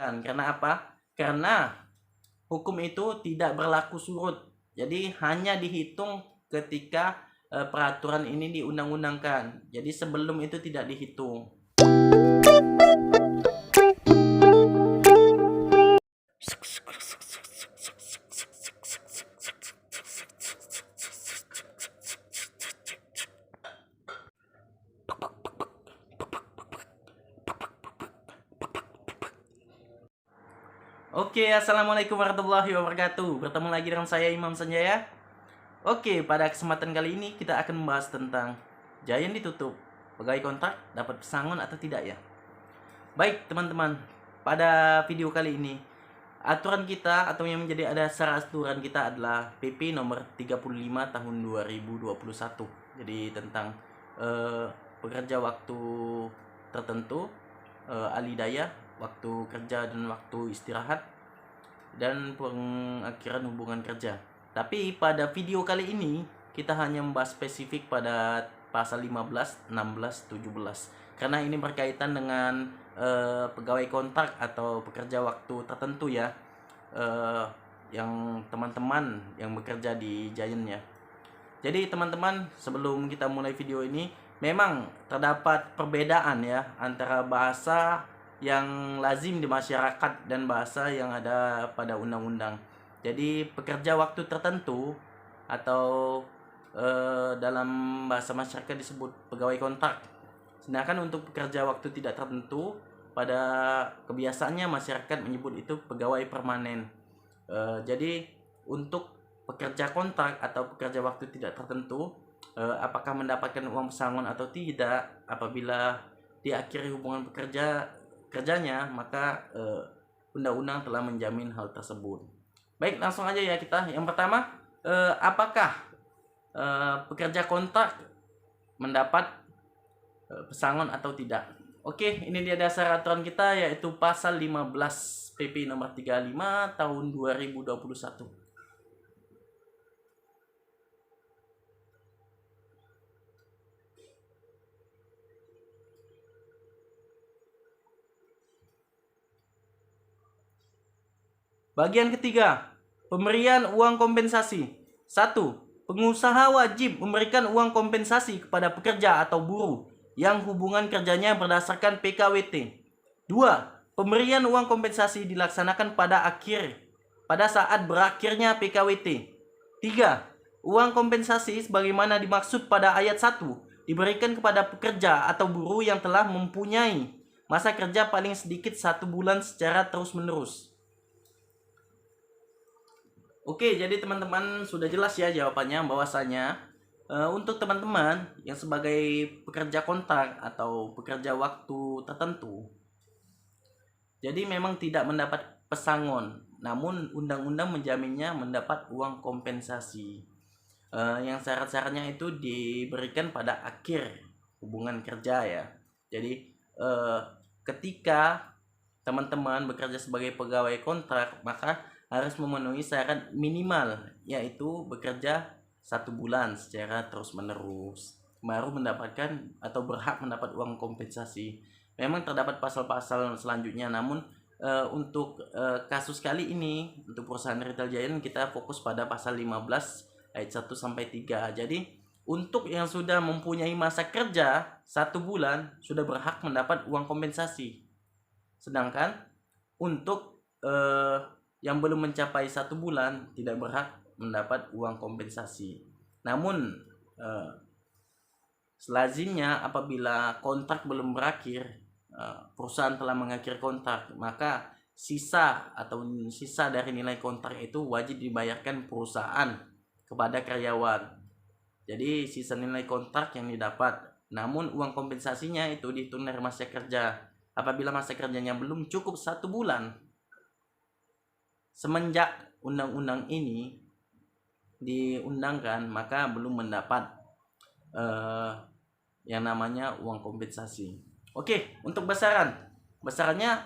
Karena apa? Karena hukum itu tidak berlaku surut. Jadi hanya dihitung ketika peraturan ini diundang-undangkan. Jadi sebelum itu tidak dihitung. Oke, assalamualaikum warahmatullahi wabarakatuh. Bertemu lagi dengan saya Imam Sanjaya. Oke, pada kesempatan kali ini kita akan membahas tentang Giant ditutup, pegawai kontrak dapat pesangon atau tidak ya. Baik teman-teman, pada video kali ini aturan kita atau yang menjadi dasar aturan kita adalah PP nomor 35 tahun 2021. Jadi tentang pekerja waktu tertentu, alih waktu kerja dan waktu istirahat, dan pengakhiran hubungan kerja. Tapi pada video kali ini kita hanya membahas spesifik pada pasal 15, 16, 17 karena ini berkaitan dengan pegawai kontrak atau pekerja waktu tertentu ya, yang teman-teman yang bekerja di Giant ya. Jadi teman-teman, sebelum kita mulai video ini, memang terdapat perbedaan ya antara bahasa yang lazim di masyarakat dan bahasa yang ada pada undang-undang. Jadi pekerja waktu tertentu atau dalam bahasa masyarakat disebut pegawai kontrak. Sedangkan untuk pekerja waktu tidak tertentu, pada kebiasaannya masyarakat menyebut itu pegawai permanen. Jadi untuk pekerja kontrak atau pekerja waktu tidak tertentu, apakah mendapatkan uang pesangon atau tidak apabila diakhiri hubungan kerjanya, maka undang-undang telah menjamin hal tersebut. Baik, langsung aja ya kita. Yang pertama, apakah pekerja kontrak mendapat pesangon atau tidak? Oke, ini dia dasar aturan kita, yaitu pasal 15 PP nomor 35 tahun 2021. Bagian ketiga, pemberian uang kompensasi. 1. Pengusaha wajib memberikan uang kompensasi kepada pekerja atau buruh yang hubungan kerjanya berdasarkan PKWT. 2. Pemberian uang kompensasi dilaksanakan pada saat berakhirnya PKWT. 3. Uang kompensasi sebagaimana dimaksud pada ayat 1 diberikan kepada pekerja atau buruh yang telah mempunyai masa kerja paling sedikit 1 bulan secara terus-menerus. Oke, jadi teman-teman sudah jelas ya jawabannya, bahwasanya untuk teman-teman yang sebagai pekerja kontrak atau pekerja waktu tertentu, jadi memang tidak mendapat pesangon, namun undang-undang menjaminnya mendapat uang kompensasi. Yang syarat-syaratnya itu diberikan pada akhir hubungan kerja ya. Jadi ketika teman-teman bekerja sebagai pegawai kontrak, maka harus memenuhi syarat minimal, yaitu bekerja 1 bulan secara terus-menerus baru mendapatkan atau berhak mendapat uang kompensasi. Memang terdapat pasal-pasal selanjutnya, namun untuk kasus kali ini untuk perusahaan Retail Giant kita fokus pada pasal 15 ayat 1 sampai 3. Jadi untuk yang sudah mempunyai masa kerja 1 bulan sudah berhak mendapat uang kompensasi. Sedangkan untuk yang belum mencapai 1 bulan tidak berhak mendapat uang kompensasi. Namun selazimnya apabila kontrak belum berakhir, perusahaan telah mengakhiri kontrak, maka sisa dari nilai kontrak itu wajib dibayarkan perusahaan kepada karyawan. Jadi sisa nilai kontrak yang didapat, namun uang kompensasinya itu dihitung dari masa kerja. Apabila masa kerjanya belum cukup 1 bulan semenjak undang-undang ini diundangkan, maka belum mendapat yang namanya uang kompensasi. Oke, untuk besarannya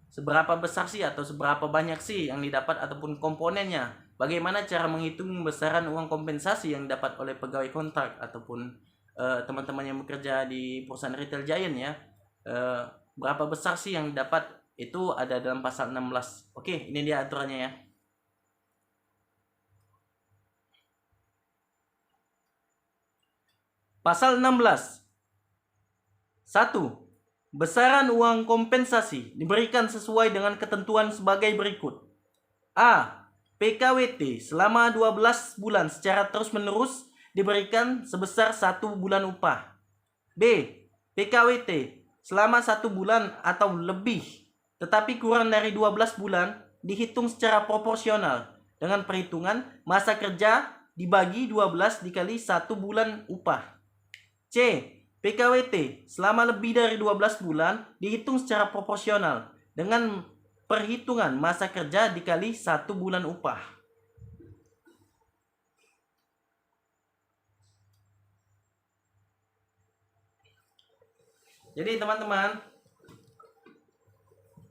seberapa besar sih atau seberapa banyak sih yang didapat ataupun komponennya? Bagaimana cara menghitung besaran uang kompensasi yang didapat oleh pegawai kontrak ataupun teman-teman yang bekerja di perusahaan Retail Giant ya? Berapa besar sih yang dapat Itu ada dalam pasal 16. Oke, ini dia aturannya ya. Pasal 16. 1. Besaran uang kompensasi diberikan sesuai dengan ketentuan sebagai berikut. A. PKWT selama 12 bulan secara terus-menerus diberikan sebesar 1 bulan upah. B. PKWT selama 1 bulan atau lebih tetapi kurang dari 12 bulan dihitung secara proporsional dengan perhitungan masa kerja dibagi 12 dikali 1 bulan upah. C. PKWT selama lebih dari 12 bulan dihitung secara proporsional dengan perhitungan masa kerja dikali 1 bulan upah. Jadi teman-teman,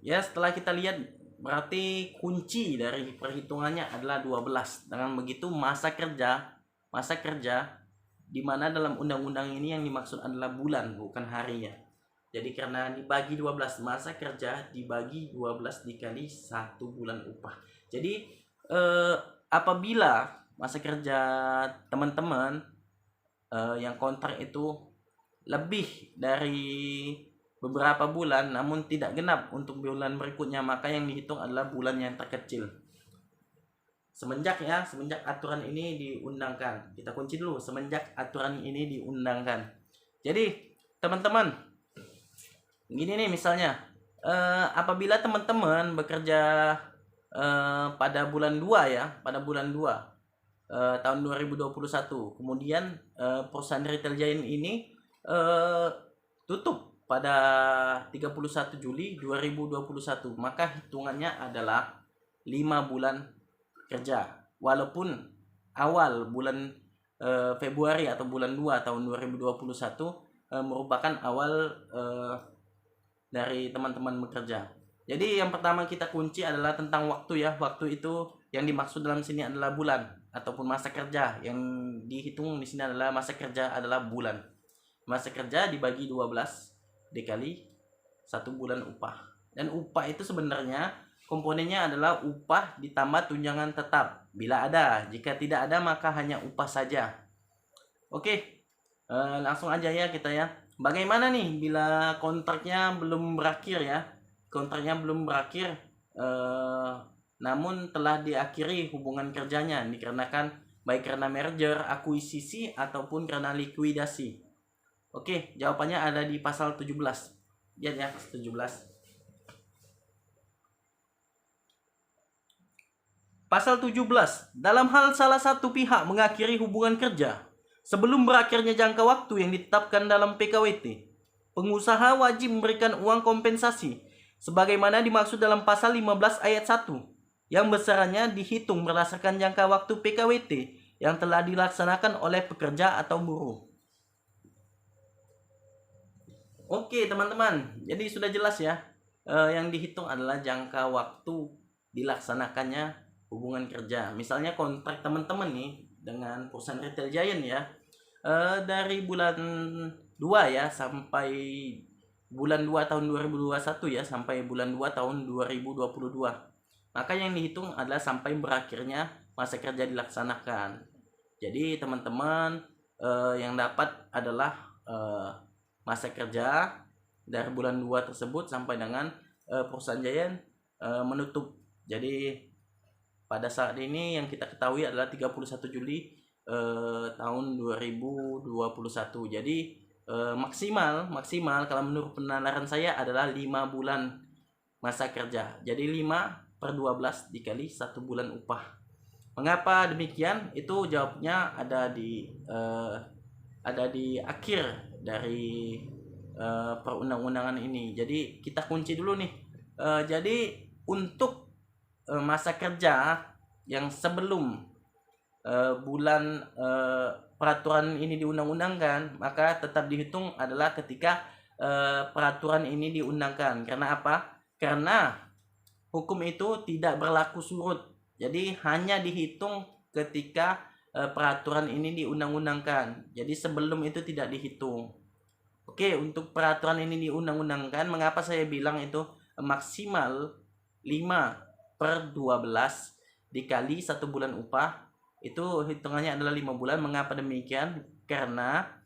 ya setelah kita lihat berarti kunci dari perhitungannya adalah 12. Dengan begitu masa kerja di mana dalam undang-undang ini yang dimaksud adalah bulan, bukan hari ya. Jadi karena dibagi 12, masa kerja dibagi 12 dikali 1 bulan upah. Jadi apabila masa kerja teman-teman yang kontrak itu lebih dari beberapa bulan namun tidak genap untuk bulan berikutnya, maka yang dihitung adalah bulan yang terkecil. Semenjak aturan ini diundangkan. Kita kunci dulu, semenjak aturan ini diundangkan. Jadi teman-teman, gini nih misalnya, apabila teman-teman bekerja pada bulan 2 ya, pada bulan 2 tahun 2021, kemudian perusahaan Retail Giant ini tutup pada 31 Juli 2021, maka hitungannya adalah 5 bulan kerja, walaupun awal bulan Februari atau bulan 2 tahun 2021 merupakan awal dari teman-teman bekerja. Jadi yang pertama kita kunci adalah tentang waktu ya. Waktu itu yang dimaksud dalam sini adalah bulan ataupun masa kerja. Yang dihitung di sini adalah masa kerja adalah bulan. Masa kerja dibagi 12 dikali 1 bulan upah. Dan upah itu sebenarnya komponennya adalah upah ditambah tunjangan tetap bila ada. Jika tidak ada maka hanya upah saja. Oke, langsung aja ya kita ya. Bagaimana nih bila kontraknya belum berakhir ya? Kontraknya belum berakhir, namun telah diakhiri hubungan kerjanya dikarenakan baik karena merger, akuisisi ataupun karena likuidasi. Oke, jawabannya ada di pasal 17. Lihat ya, 17. Pasal 17, dalam hal salah satu pihak mengakhiri hubungan kerja sebelum berakhirnya jangka waktu yang ditetapkan dalam PKWT, pengusaha wajib memberikan uang kompensasi sebagaimana dimaksud dalam pasal 15 ayat 1 yang besarannya dihitung berdasarkan jangka waktu PKWT yang telah dilaksanakan oleh pekerja atau buruh. Oke teman-teman, jadi sudah jelas ya, yang dihitung adalah jangka waktu dilaksanakannya hubungan kerja. Misalnya kontrak teman-teman nih dengan perusahaan Retail Giant ya, dari bulan 2 ya sampai bulan 2 tahun 2021 ya, sampai bulan 2 tahun 2022. Maka yang dihitung adalah sampai berakhirnya masa kerja dilaksanakan. Jadi teman-teman yang dapat adalah masa kerja dari bulan 2 tersebut sampai dengan perusahaan Giant menutup. Jadi pada saat ini yang kita ketahui adalah 31 Juli tahun 2021. Jadi maksimal kalau menurut penalaran saya adalah 5 bulan masa kerja. Jadi 5/12 dikali 1 bulan upah. Mengapa demikian? Itu jawabnya ada di akhir dari perundang-undangan ini. Jadi kita kunci dulu nih. Jadi untuk masa kerja yang sebelum bulan peraturan ini diundang-undangkan, maka tetap dihitung adalah ketika peraturan ini diundangkan. Karena apa? Karena hukum itu tidak berlaku surut. Jadi hanya dihitung ketika peraturan ini diundang-undangkan. Jadi sebelum itu tidak dihitung. Oke, untuk peraturan ini diundang-undangkan, mengapa saya bilang itu maksimal 5/12 dikali 1 bulan upah, itu hitungannya adalah 5 bulan. Mengapa demikian? Karena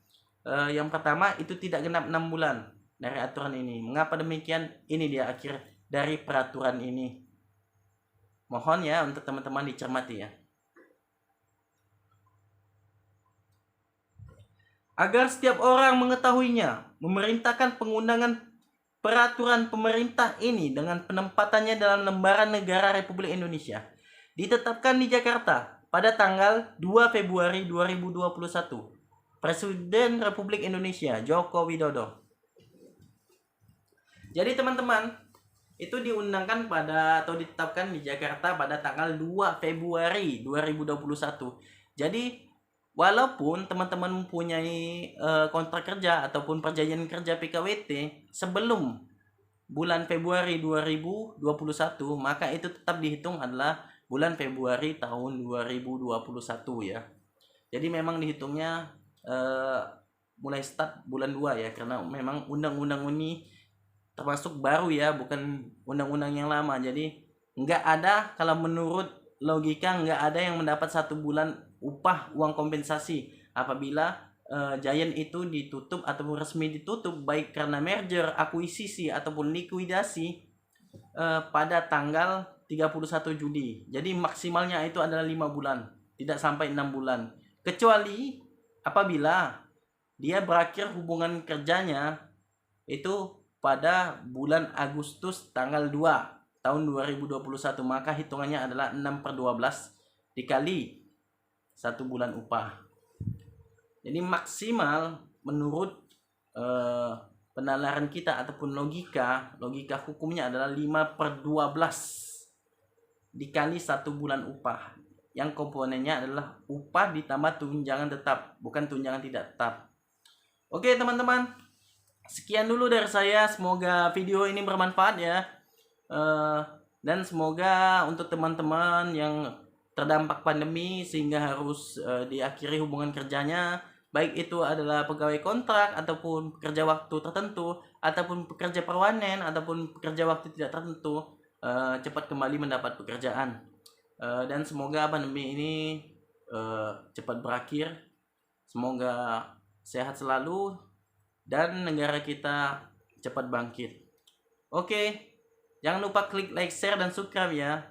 yang pertama itu tidak genap 6 bulan dari aturan ini. Mengapa demikian? Ini dia akhir dari peraturan ini. Mohon ya untuk teman-teman dicermati ya. Agar setiap orang mengetahuinya, memerintahkan pengundangan peraturan pemerintah ini dengan penempatannya dalam lembaran negara Republik Indonesia ditetapkan di Jakarta pada tanggal 2 Februari 2021. Presiden Republik Indonesia Joko Widodo. Jadi teman-teman, itu diundangkan atau ditetapkan di Jakarta pada tanggal 2 Februari 2021. Jadi walaupun teman-teman mempunyai kontrak kerja ataupun perjanjian kerja PKWT sebelum bulan Februari 2021, maka itu tetap dihitung adalah bulan Februari tahun 2021 ya. Jadi memang dihitungnya mulai start bulan 2 ya, karena memang undang-undang ini termasuk baru ya, bukan undang-undang yang lama. Jadi nggak ada, kalau menurut logika nggak ada yang mendapat 1 bulan upah uang kompensasi apabila Giant itu ditutup ataupun resmi ditutup baik karena merger, akuisisi ataupun likuidasi pada tanggal 31 Juli. Jadi maksimalnya itu adalah 5 bulan, tidak sampai 6 bulan. Kecuali apabila dia berakhir hubungan kerjanya itu pada bulan Agustus tanggal 2 tahun 2021, maka hitungannya adalah 6/12 dikali 1 bulan upah. Jadi maksimal menurut penalaran kita ataupun logika hukumnya adalah 5/12 dikali 1 bulan upah, yang komponennya adalah upah ditambah tunjangan tetap, bukan tunjangan tidak tetap. Oke teman-teman, sekian dulu dari saya. Semoga video ini bermanfaat ya, dan semoga untuk teman-teman yang terdampak pandemi sehingga harus diakhiri hubungan kerjanya, baik itu adalah pegawai kontrak ataupun pekerja waktu tertentu ataupun pekerja permanen ataupun pekerja waktu tidak tertentu, cepat kembali mendapat pekerjaan, dan semoga pandemi ini cepat berakhir. Semoga sehat selalu dan negara kita cepat bangkit. Oke, jangan lupa klik like, share, dan subscribe ya.